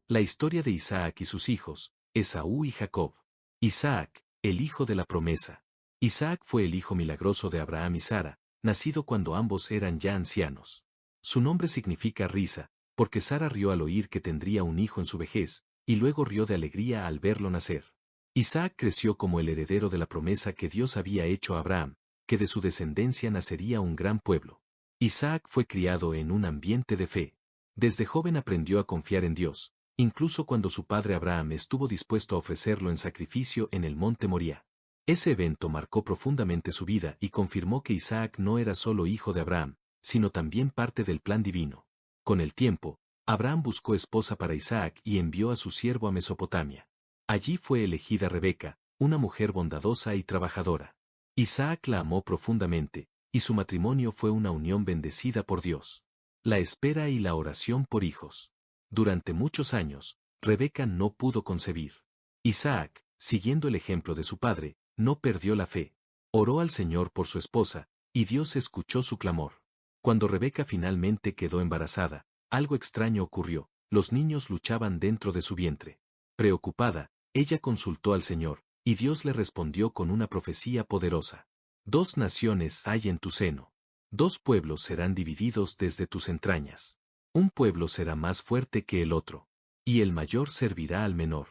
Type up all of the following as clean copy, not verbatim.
La historia de Isaac y sus hijos, Esaú y Jacob. Isaac, el hijo de la promesa. Isaac fue el hijo milagroso de Abraham y Sara, nacido cuando ambos eran ya ancianos. Su nombre significa risa, porque Sara rió al oír que tendría un hijo en su vejez, y luego rió de alegría al verlo nacer. Isaac creció como el heredero de la promesa que Dios había hecho a Abraham, que de su descendencia nacería un gran pueblo. Isaac fue criado en un ambiente de fe. Desde joven aprendió a confiar en Dios, incluso cuando su padre Abraham estuvo dispuesto a ofrecerlo en sacrificio en el monte Moría. Ese evento marcó profundamente su vida y confirmó que Isaac no era solo hijo de Abraham, sino también parte del plan divino. Con el tiempo, Abraham buscó esposa para Isaac y envió a su siervo a Mesopotamia. Allí fue elegida Rebeca, una mujer bondadosa y trabajadora. Isaac la amó profundamente, y su matrimonio fue una unión bendecida por Dios. La espera y la oración por hijos. Durante muchos años, Rebeca no pudo concebir. Isaac, siguiendo el ejemplo de su padre, no perdió la fe. Oró al Señor por su esposa, y Dios escuchó su clamor. Cuando Rebeca finalmente quedó embarazada, algo extraño ocurrió, los niños luchaban dentro de su vientre. Preocupada, ella consultó al Señor, y Dios le respondió con una profecía poderosa. 2 naciones hay en tu seno. 2 pueblos serán divididos desde tus entrañas. Un pueblo será más fuerte que el otro, y el mayor servirá al menor.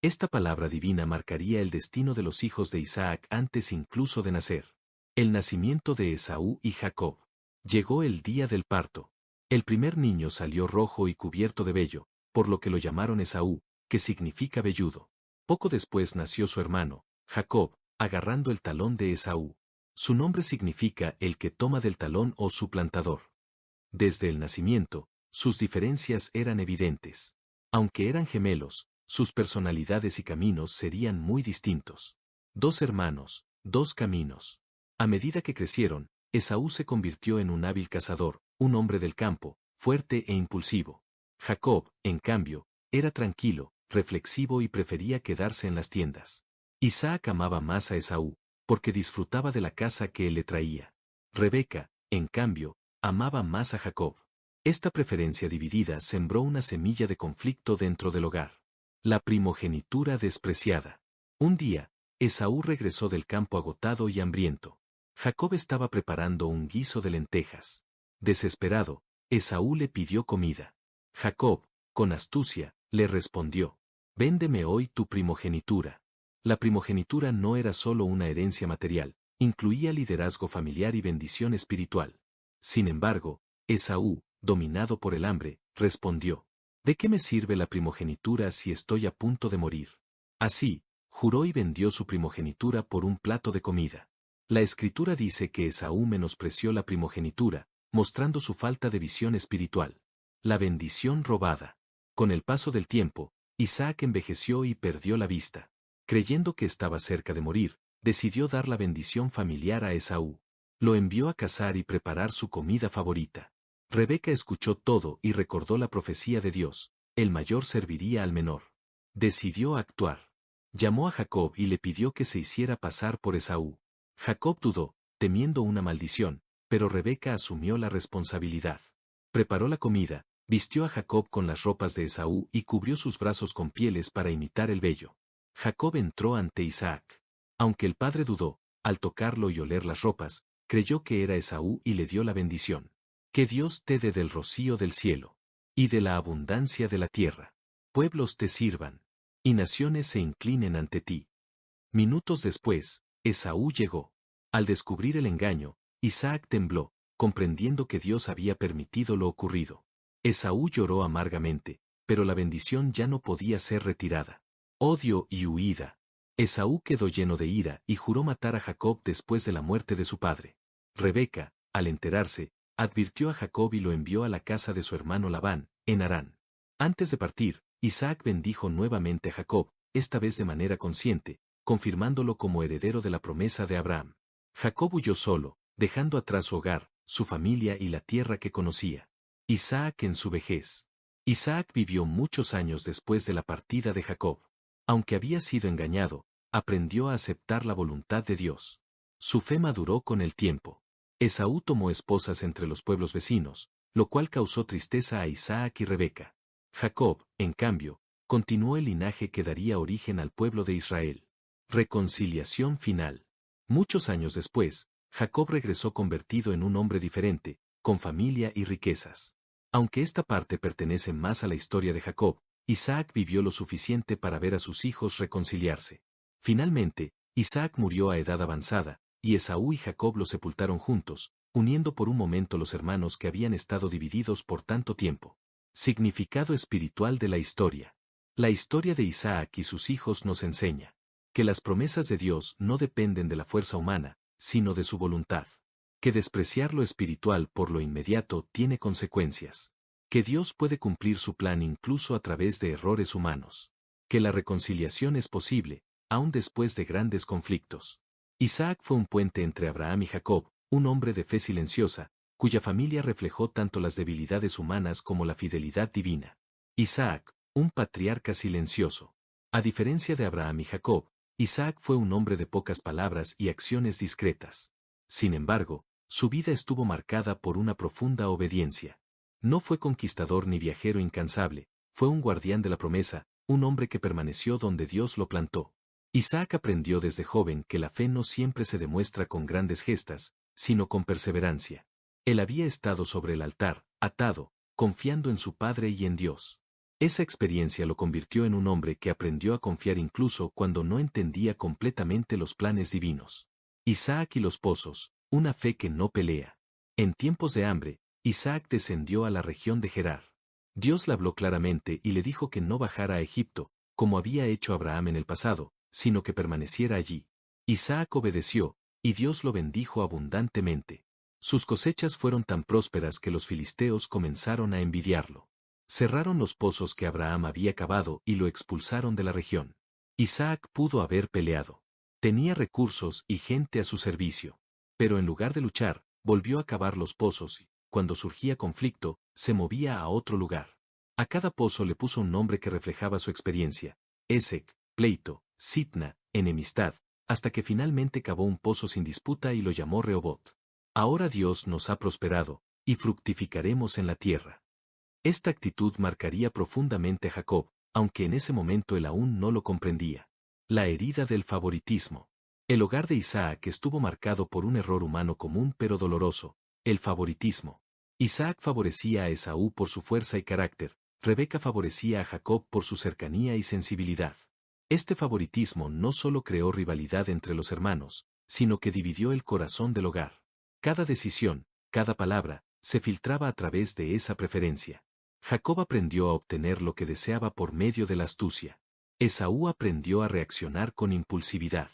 Esta palabra divina marcaría el destino de los hijos de Isaac antes incluso de nacer. El nacimiento de Esaú y Jacob. Llegó el día del parto. El primer niño salió rojo y cubierto de vello, por lo que lo llamaron Esaú, que significa velludo. Poco después nació su hermano, Jacob, agarrando el talón de Esaú. Su nombre significa el que toma del talón o suplantador. Desde el nacimiento, sus diferencias eran evidentes. Aunque eran gemelos, sus personalidades y caminos serían muy distintos. 2 hermanos, 2 caminos. A medida que crecieron, Esaú se convirtió en un hábil cazador, un hombre del campo, fuerte e impulsivo. Jacob, en cambio, era tranquilo, reflexivo y prefería quedarse en las tiendas. Isaac amaba más a Esaú, porque disfrutaba de la caza que él le traía. Rebeca, en cambio, amaba más a Jacob. Esta preferencia dividida sembró una semilla de conflicto dentro del hogar. La primogenitura despreciada. Un día, Esaú regresó del campo agotado y hambriento. Jacob estaba preparando un guiso de lentejas. Desesperado, Esaú le pidió comida. Jacob, con astucia, le respondió: «Véndeme hoy tu primogenitura». La primogenitura no era solo una herencia material, incluía liderazgo familiar y bendición espiritual. Sin embargo, Esaú, dominado por el hambre, respondió: «¿De qué me sirve la primogenitura si estoy a punto de morir?». Así, juró y vendió su primogenitura por un plato de comida. La Escritura dice que Esaú menospreció la primogenitura, mostrando su falta de visión espiritual. La bendición robada. Con el paso del tiempo, Isaac envejeció y perdió la vista. Creyendo que estaba cerca de morir, decidió dar la bendición familiar a Esaú. Lo envió a cazar y preparar su comida favorita. Rebeca escuchó todo y recordó la profecía de Dios: el mayor serviría al menor. Decidió actuar. Llamó a Jacob y le pidió que se hiciera pasar por Esaú. Jacob dudó, temiendo una maldición, pero Rebeca asumió la responsabilidad. Preparó la comida, vistió a Jacob con las ropas de Esaú y cubrió sus brazos con pieles para imitar el vello. Jacob entró ante Isaac. Aunque el padre dudó, al tocarlo y oler las ropas, creyó que era Esaú y le dio la bendición. Que Dios te dé del rocío del cielo, y de la abundancia de la tierra. Pueblos te sirvan, y naciones se inclinen ante ti. Minutos después, Esaú llegó. Al descubrir el engaño, Isaac tembló, comprendiendo que Dios había permitido lo ocurrido. Esaú lloró amargamente, pero la bendición ya no podía ser retirada. Odio y huida. Esaú quedó lleno de ira y juró matar a Jacob después de la muerte de su padre. Rebeca, al enterarse, advirtió a Jacob y lo envió a la casa de su hermano Labán, en Harán. Antes de partir, Isaac bendijo nuevamente a Jacob, esta vez de manera consciente, confirmándolo como heredero de la promesa de Abraham. Jacob huyó solo, dejando atrás su hogar, su familia y la tierra que conocía. Isaac en su vejez. Isaac vivió muchos años después de la partida de Jacob. Aunque había sido engañado, aprendió a aceptar la voluntad de Dios. Su fe maduró con el tiempo. Esaú tomó esposas entre los pueblos vecinos, lo cual causó tristeza a Isaac y Rebeca. Jacob, en cambio, continuó el linaje que daría origen al pueblo de Israel. Reconciliación final. Muchos años después, Jacob regresó convertido en un hombre diferente, con familia y riquezas. Aunque esta parte pertenece más a la historia de Jacob, Isaac vivió lo suficiente para ver a sus hijos reconciliarse. Finalmente, Isaac murió a edad avanzada, y Esaú y Jacob lo sepultaron juntos, uniendo por un momento los hermanos que habían estado divididos por tanto tiempo. Significado espiritual de la historia. La historia de Isaac y sus hijos nos enseña que las promesas de Dios no dependen de la fuerza humana, sino de su voluntad. Que despreciar lo espiritual por lo inmediato tiene consecuencias. Que Dios puede cumplir su plan incluso a través de errores humanos. Que la reconciliación es posible, aun después de grandes conflictos. Isaac fue un puente entre Abraham y Jacob, un hombre de fe silenciosa, cuya familia reflejó tanto las debilidades humanas como la fidelidad divina. Isaac, un patriarca silencioso. A diferencia de Abraham y Jacob, Isaac fue un hombre de pocas palabras y acciones discretas. Sin embargo, su vida estuvo marcada por una profunda obediencia. No fue conquistador ni viajero incansable, fue un guardián de la promesa, un hombre que permaneció donde Dios lo plantó. Isaac aprendió desde joven que la fe no siempre se demuestra con grandes gestas, sino con perseverancia. Él había estado sobre el altar, atado, confiando en su padre y en Dios. Esa experiencia lo convirtió en un hombre que aprendió a confiar incluso cuando no entendía completamente los planes divinos. Isaac y los pozos, una fe que no pelea. En tiempos de hambre, Isaac descendió a la región de Gerar. Dios le habló claramente y le dijo que no bajara a Egipto, como había hecho Abraham en el pasado, sino que permaneciera allí. Isaac obedeció, y Dios lo bendijo abundantemente. Sus cosechas fueron tan prósperas que los filisteos comenzaron a envidiarlo. Cerraron los pozos que Abraham había cavado y lo expulsaron de la región. Isaac pudo haber peleado. Tenía recursos y gente a su servicio. Pero en lugar de luchar, volvió a cavar los pozos y, cuando surgía conflicto, se movía a otro lugar. A cada pozo le puso un nombre que reflejaba su experiencia: Esek, pleito; Sitna, enemistad, hasta que finalmente cavó un pozo sin disputa y lo llamó Rehobot. Ahora Dios nos ha prosperado, y fructificaremos en la tierra. Esta actitud marcaría profundamente a Jacob, aunque en ese momento él aún no lo comprendía. La herida del favoritismo. El hogar de Isaac estuvo marcado por un error humano común pero doloroso: el favoritismo. Isaac favorecía a Esaú por su fuerza y carácter, Rebeca favorecía a Jacob por su cercanía y sensibilidad. Este favoritismo no solo creó rivalidad entre los hermanos, sino que dividió el corazón del hogar. Cada decisión, cada palabra, se filtraba a través de esa preferencia. Jacob aprendió a obtener lo que deseaba por medio de la astucia. Esaú aprendió a reaccionar con impulsividad.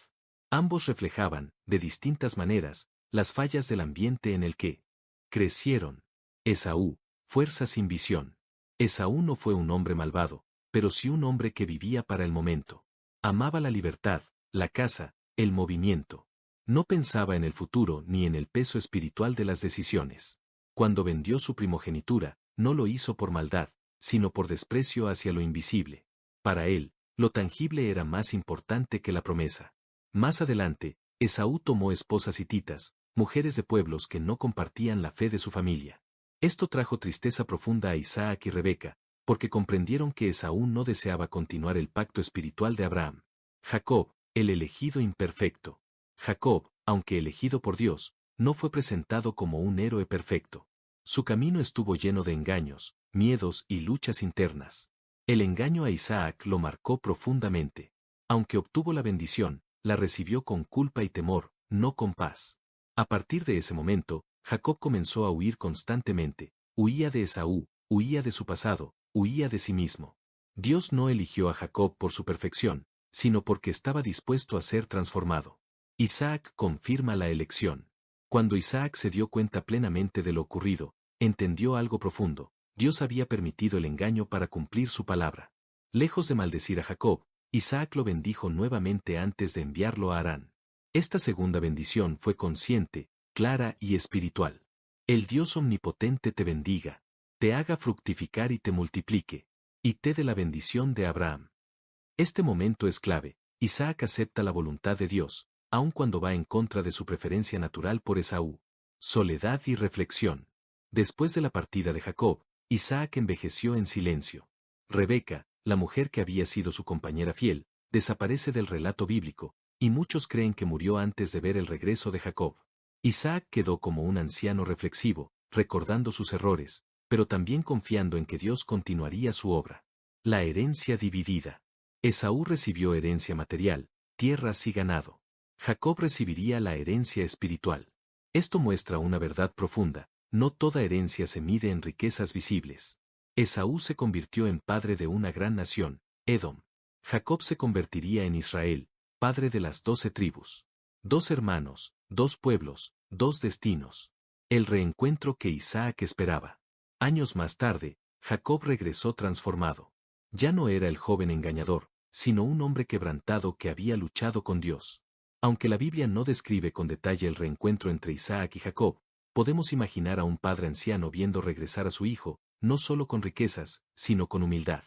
Ambos reflejaban, de distintas maneras, las fallas del ambiente en el que crecieron. Esaú, fuerza sin visión. Esaú no fue un hombre malvado, pero sí un hombre que vivía para el momento. Amaba la libertad, la caza, el movimiento. No pensaba en el futuro ni en el peso espiritual de las decisiones. Cuando vendió su primogenitura, no lo hizo por maldad, sino por desprecio hacia lo invisible. Para él, lo tangible era más importante que la promesa. Más adelante, Esaú tomó esposas hititas, mujeres de pueblos que no compartían la fe de su familia. Esto trajo tristeza profunda a Isaac y Rebeca, porque comprendieron que Esaú no deseaba continuar el pacto espiritual de Abraham. Jacob, el elegido imperfecto. Jacob, aunque elegido por Dios, no fue presentado como un héroe perfecto. Su camino estuvo lleno de engaños, miedos y luchas internas. El engaño a Isaac lo marcó profundamente. Aunque obtuvo la bendición, la recibió con culpa y temor, no con paz. A partir de ese momento, Jacob comenzó a huir constantemente. Huía de Esaú, huía de su pasado, huía de sí mismo. Dios no eligió a Jacob por su perfección, sino porque estaba dispuesto a ser transformado. Isaac confirma la elección. Cuando Isaac se dio cuenta plenamente de lo ocurrido, entendió algo profundo: Dios había permitido el engaño para cumplir su palabra. Lejos de maldecir a Jacob, Isaac lo bendijo nuevamente antes de enviarlo a Harán. Esta segunda bendición fue consciente, clara y espiritual. El Dios omnipotente te bendiga, te haga fructificar y te multiplique, y te dé la bendición de Abraham. Este momento es clave. Isaac acepta la voluntad de Dios, aun cuando va en contra de su preferencia natural por Esaú. Soledad y reflexión. Después de la partida de Jacob, Isaac envejeció en silencio. Rebeca, la mujer que había sido su compañera fiel, desaparece del relato bíblico, y muchos creen que murió antes de ver el regreso de Jacob. Isaac quedó como un anciano reflexivo, recordando sus errores, pero también confiando en que Dios continuaría su obra. La herencia dividida. Esaú recibió herencia material, tierras y ganado. Jacob recibiría la herencia espiritual. Esto muestra una verdad profunda: no toda herencia se mide en riquezas visibles. Esaú se convirtió en padre de una gran nación, Edom. Jacob se convertiría en Israel, padre de las 12 tribus. 2 hermanos, 2 pueblos, 2 destinos. El reencuentro que Isaac esperaba. Años más tarde, Jacob regresó transformado. Ya no era el joven engañador, sino un hombre quebrantado que había luchado con Dios. Aunque la Biblia no describe con detalle el reencuentro entre Isaac y Jacob, podemos imaginar a un padre anciano viendo regresar a su hijo, no solo con riquezas, sino con humildad.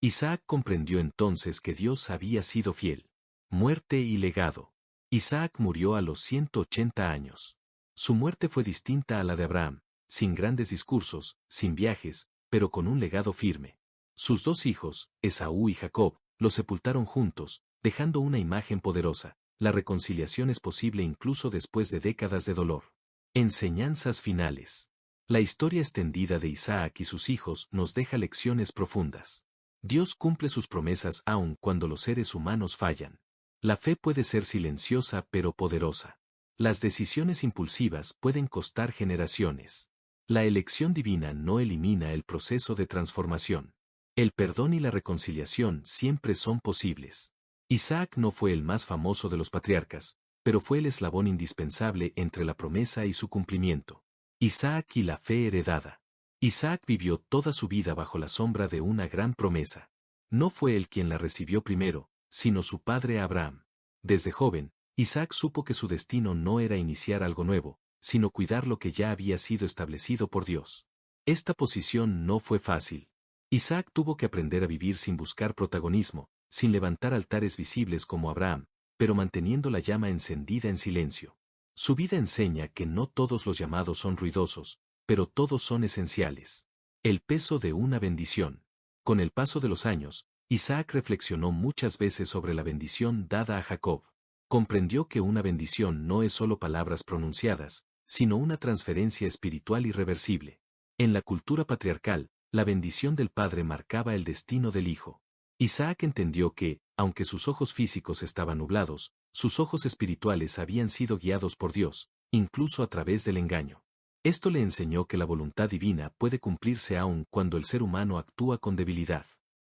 Isaac comprendió entonces que Dios había sido fiel. Muerte y legado. Isaac murió a los 180 años. Su muerte fue distinta a la de Abraham, sin grandes discursos, sin viajes, pero con un legado firme. Sus 2 hijos, Esaú y Jacob, lo sepultaron juntos, dejando una imagen poderosa. La reconciliación es posible incluso después de décadas de dolor. Enseñanzas finales. La historia extendida de Isaac y sus hijos nos deja lecciones profundas. Dios cumple sus promesas aun cuando los seres humanos fallan. La fe puede ser silenciosa pero poderosa. Las decisiones impulsivas pueden costar generaciones. La elección divina no elimina el proceso de transformación. El perdón y la reconciliación siempre son posibles. Isaac no fue el más famoso de los patriarcas, pero fue el eslabón indispensable entre la promesa y su cumplimiento. Isaac y la fe heredada. Isaac vivió toda su vida bajo la sombra de una gran promesa. No fue él quien la recibió primero, sino su padre Abraham. Desde joven, Isaac supo que su destino no era iniciar algo nuevo, sino cuidar lo que ya había sido establecido por Dios. Esta posición no fue fácil. Isaac tuvo que aprender a vivir sin buscar protagonismo, sin levantar altares visibles como Abraham, pero manteniendo la llama encendida en silencio. Su vida enseña que no todos los llamados son ruidosos, pero todos son esenciales. El peso de una bendición. Con el paso de los años, Isaac reflexionó muchas veces sobre la bendición dada a Jacob. Comprendió que una bendición no es solo palabras pronunciadas, sino una transferencia espiritual irreversible. En la cultura patriarcal, la bendición del padre marcaba el destino del hijo. Isaac entendió que, aunque sus ojos físicos estaban nublados, sus ojos espirituales habían sido guiados por Dios, incluso a través del engaño. Esto le enseñó que la voluntad divina puede cumplirse aun cuando el ser humano actúa con debilidad.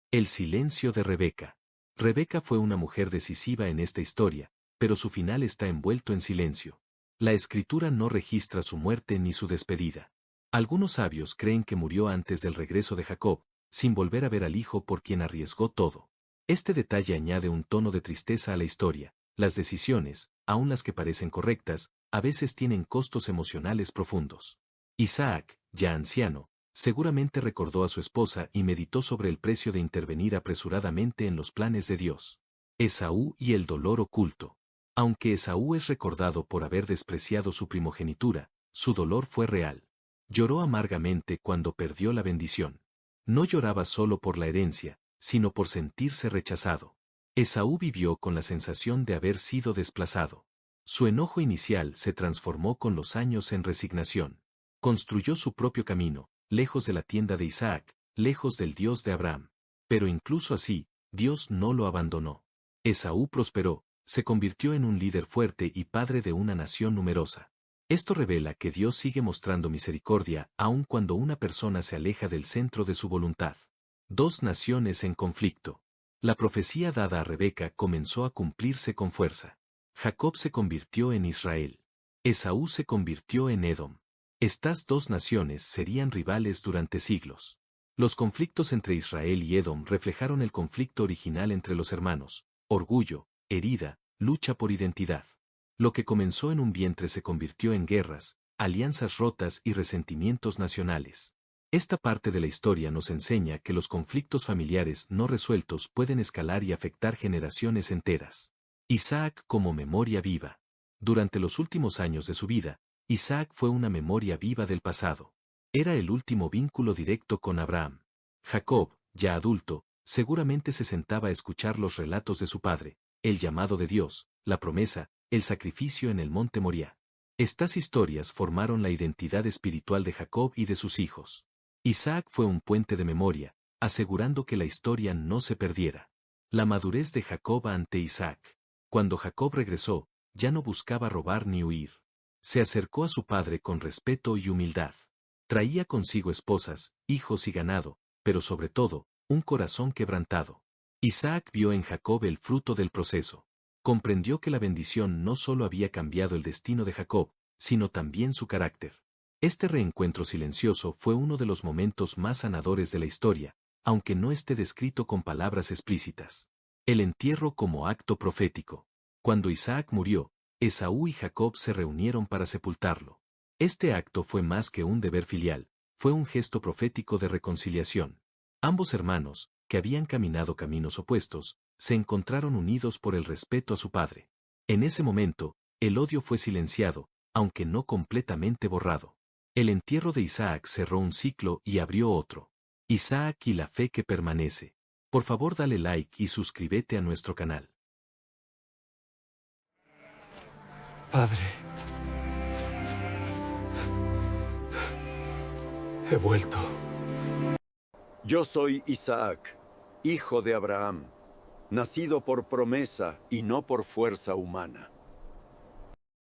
El silencio de Rebeca. Rebeca fue una mujer decisiva en esta historia, pero su final está envuelto en silencio. La escritura no registra su muerte ni su despedida. Algunos sabios creen que murió antes del regreso de Jacob, sin volver a ver al hijo por quien arriesgó todo. Este detalle añade un tono de tristeza a la historia. Las decisiones, aun las que parecen correctas, a veces tienen costos emocionales profundos. Isaac, ya anciano, seguramente recordó a su esposa y meditó sobre el precio de intervenir apresuradamente en los planes de Dios. Esaú y el dolor oculto. Aunque Esaú es recordado por haber despreciado su primogenitura, su dolor fue real. Lloró amargamente cuando perdió la bendición. No lloraba solo por la herencia, sino por sentirse rechazado. Esaú vivió con la sensación de haber sido desplazado. Su enojo inicial se transformó con los años en resignación. Construyó su propio camino, lejos de la tienda de Isaac, lejos del Dios de Abraham. Pero incluso así, Dios no lo abandonó. Esaú prosperó, se convirtió en un líder fuerte y padre de una nación numerosa. Esto revela que Dios sigue mostrando misericordia aun cuando una persona se aleja del centro de su voluntad. 2 naciones en conflicto. La profecía dada a Rebeca comenzó a cumplirse con fuerza. Jacob se convirtió en Israel. Esaú se convirtió en Edom. Estas 2 naciones serían rivales durante siglos. Los conflictos entre Israel y Edom reflejaron el conflicto original entre los hermanos: orgullo, herida, lucha por identidad. Lo que comenzó en un vientre se convirtió en guerras, alianzas rotas y resentimientos nacionales. Esta parte de la historia nos enseña que los conflictos familiares no resueltos pueden escalar y afectar generaciones enteras. Isaac como memoria viva. Durante los últimos años de su vida, Isaac fue una memoria viva del pasado. Era el último vínculo directo con Abraham. Jacob, Ya adulto, seguramente se sentaba a escuchar los relatos de su padre, el llamado de Dios, la promesa, el sacrificio en el monte Moriah. Estas historias formaron la identidad espiritual de Jacob y de sus hijos. Isaac fue un puente de memoria, asegurando que la historia no se perdiera. La madurez de Jacob ante Isaac. Cuando Jacob regresó, ya no buscaba robar ni huir. Se acercó a su padre con respeto y humildad. Traía consigo esposas, hijos y ganado, pero sobre todo, un corazón quebrantado. Isaac vio en Jacob el fruto del proceso. Comprendió que la bendición no solo había cambiado el destino de Jacob, sino también su carácter. Este reencuentro silencioso fue uno de los momentos más sanadores de la historia, aunque no esté descrito con palabras explícitas. El entierro como acto profético. Cuando Isaac murió, Esaú y Jacob se reunieron para sepultarlo. Este acto fue más que un deber filial, fue un gesto profético de reconciliación. Ambos hermanos, que habían caminado caminos opuestos, se encontraron unidos por el respeto a su padre. En ese momento, el odio fue silenciado, aunque no completamente borrado. El entierro de Isaac cerró un ciclo y abrió otro. Isaac y la fe que permanece. Por favor dale like y suscríbete a nuestro canal. Padre, he vuelto. Yo soy Isaac, hijo de Abraham, nacido por promesa y no por fuerza humana.